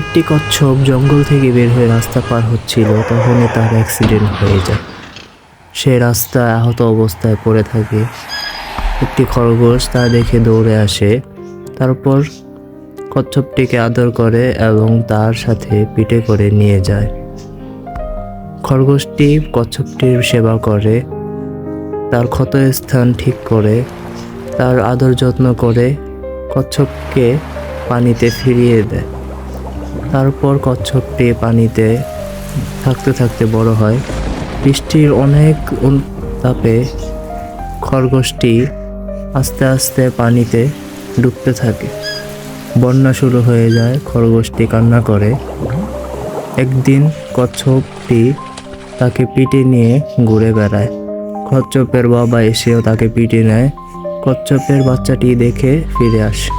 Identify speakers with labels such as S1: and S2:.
S1: একটি কচ্ছপ জঙ্গল থেকে বের হয়ে রাস্তা পার হচ্ছিল, তখনই তার অ্যাক্সিডেন্ট হয়ে যায়। সে রাস্তায় আহত অবস্থায় পড়ে থাকে। একটি খরগোশ তা দেখে দৌড়ে আসে, তারপর কচ্ছপটিকে আদর করে এবং তার সাথে পিঠে করে নিয়ে যায়। খরগোশটি কচ্ছপটির সেবা করে, তার ক্ষতস্থান ঠিক করে, তার আদর যত্ন করে কচ্ছপকে পানিতে ফিরিয়ে দেয়। তারপর কচ্ছপটি পানিতে থাকতে থাকতে বড় হয়। বৃষ্টির অনেক উত্তাপে খরগোশটি আস্তে আস্তে পানিতে ডুবতে থাকে। বন্যা শুরু হয়ে যায়, খরগোশটি কান্না করে। একদিন কচ্ছপটি তাকে পিঠে নিয়ে ঘুরে বেড়ায়। কচ্ছপের বাবা এসেও তাকে পিঠে নেয়। কচ্ছপের বাচ্চাটি দেখে ফিরে আসে।